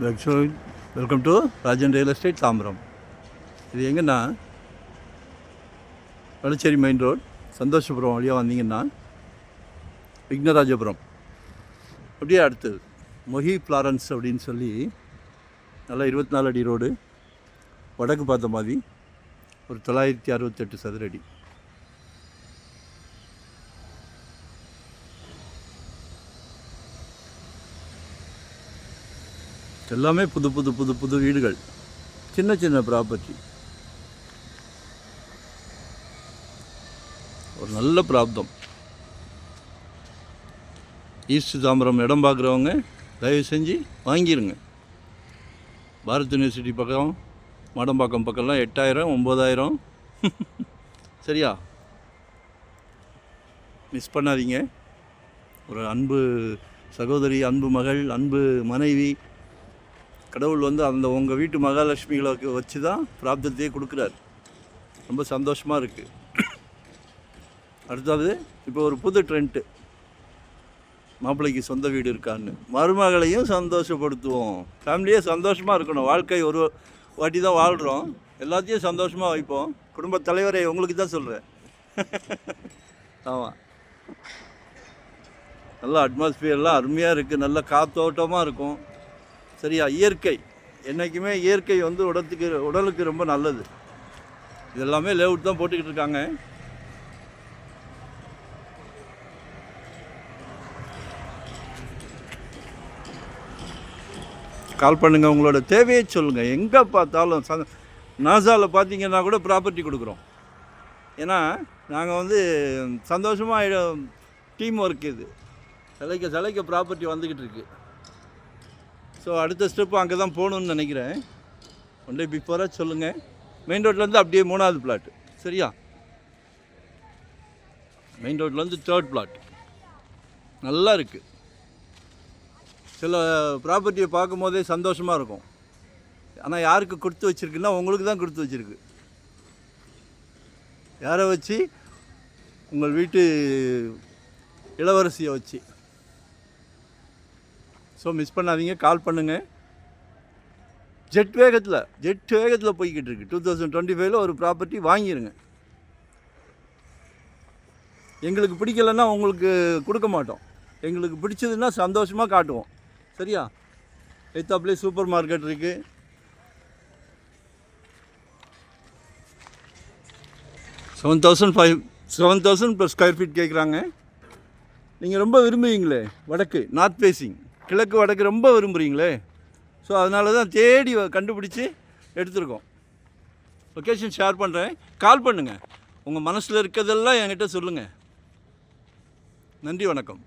Welcome to Rajan real estate Tambaram. இது எங்கன்னா Vadasery main road Santhoshapuram வழியாக வந்தீங்கன்னா விக்னராஜபுரம் அப்படியே அடுத்தது மொஹி ஃப்ளாரன்ஸ் அப்படின்னு சொல்லி நல்லா 24 அடி ரோடு, வடக்கு பார்த்த மாதிரி, ஒரு 968 சதுர அடி. எல்லாமே புது புது புது புது வீடுகள், சின்ன சின்ன ப்ராப்பர்ட்டி, ஒரு நல்ல பிராப்தம். ஈஸ்ட் தாம்பரம் இடம் பார்க்குறவங்க தயவு செஞ்சு வாங்கிடுங்க. பாரத் யூனிவர்சிட்டி பக்கம், மாடம்பாக்கம் பக்கம்லாம் 8000 9000 சரியா? மிஸ் பண்ணாதீங்க. ஒரு அன்பு சகோதரி, அன்பு மகள், அன்பு மனைவி, கடவுள் அந்த உங்கள் வீட்டு மகாலட்சுமிகளை வச்சு தான் பிராப்தத்தையே கொடுக்குறாரு. ரொம்ப சந்தோஷமாக இருக்குது. அடுத்தது இப்போ ஒரு புது ட்ரெண்ட்டு, மாப்பிள்ளைக்கு சொந்த வீடு இருக்கான்னு, மருமகளையும் சந்தோஷப்படுத்துவோம். ஃபேமிலியே சந்தோஷமாக இருக்கணும். வாழ்க்கை ஒரு வாட்டி தான் வாழ்கிறோம், எல்லாத்தையும் சந்தோஷமாக வைப்போம். குடும்ப தலைவரை உங்களுக்கு தான் சொல்கிறேன். ஆமாம், நல்லா அட்மாஸ்பியர்லாம் அருமையாக இருக்குது, நல்ல காத்தோட்டமாக இருக்கும். சரியா? இயற்கை என்றைக்குமே இயற்கை உடலுக்கு ரொம்ப நல்லது. இதெல்லாமே லேஅவுட் தான் போட்டுக்கிட்டு இருக்காங்க. கால் பண்ணுங்கள், உங்களோட தேவையை சொல்லுங்கள். எங்கே பார்த்தாலும் நாசாவில் பார்த்தீங்கன்னா கூட ப்ராப்பர்ட்டி கொடுக்குறோம். ஏன்னா நாங்கள் சந்தோஷமாக டீம் ஒர்க், இது சிலைக்க ப்ராப்பர்ட்டி வந்துக்கிட்டு இருக்குது. ஸோ அடுத்த ஸ்டெப்பு அங்கே தான் போகணுன்னு நினைக்கிறேன். ஒன் டே பிஃபோராக சொல்லுங்கள். மெயின் ரோட்லேருந்து அப்படியே 3வது பிளாட்டு. சரியா? மெயின் ரோட்லேருந்து 3rd பிளாட் நல்லா இருக்குது. சில ப்ராப்பர்ட்டியை பார்க்கும் போதே சந்தோஷமாக இருக்கும். ஆனால் யாருக்கு கொடுத்து வச்சுருக்குன்னா உங்களுக்கு தான் கொடுத்து வச்சுருக்கு. யாரை வச்சு? உங்கள் வீட்டு இளவரசியை வச்சு. ஸோ மிஸ் பண்ணாதீங்க, கால் பண்ணுங்கள். ஜெட் வேகத்தில் போய்கிட்டு இருக்கு. 2025 ஒரு ப்ராப்பர்ட்டி வாங்கிடுங்க. எங்களுக்கு பிடிக்கலைன்னா உங்களுக்கு கொடுக்க மாட்டோம். எங்களுக்கு பிடிச்சதுன்னா சந்தோஷமாக காட்டுவோம். சரியா? எத்தாப்லேயே சூப்பர் மார்க்கெட் இருக்குது. 7,000 + ஸ்கொயர் ஃபீட் கேட்குறாங்க. நீங்கள் ரொம்ப விரும்புவீங்களே வடக்கு, நார்த் ஃபேஸிங், கிழக்கு வடக்கு ரொம்ப விரும்புகிறீங்களே. ஸோ அதனால தான் தேடி கண்டுபிடிச்சி எடுத்துருக்கோம். லொக்கேஷன் ஷேர் பண்ணுறேன், கால் பண்ணுங்கள். உங்கள் மனசில் இருக்கிறதெல்லாம் என்கிட்ட சொல்லுங்கள். நன்றி, வணக்கம்.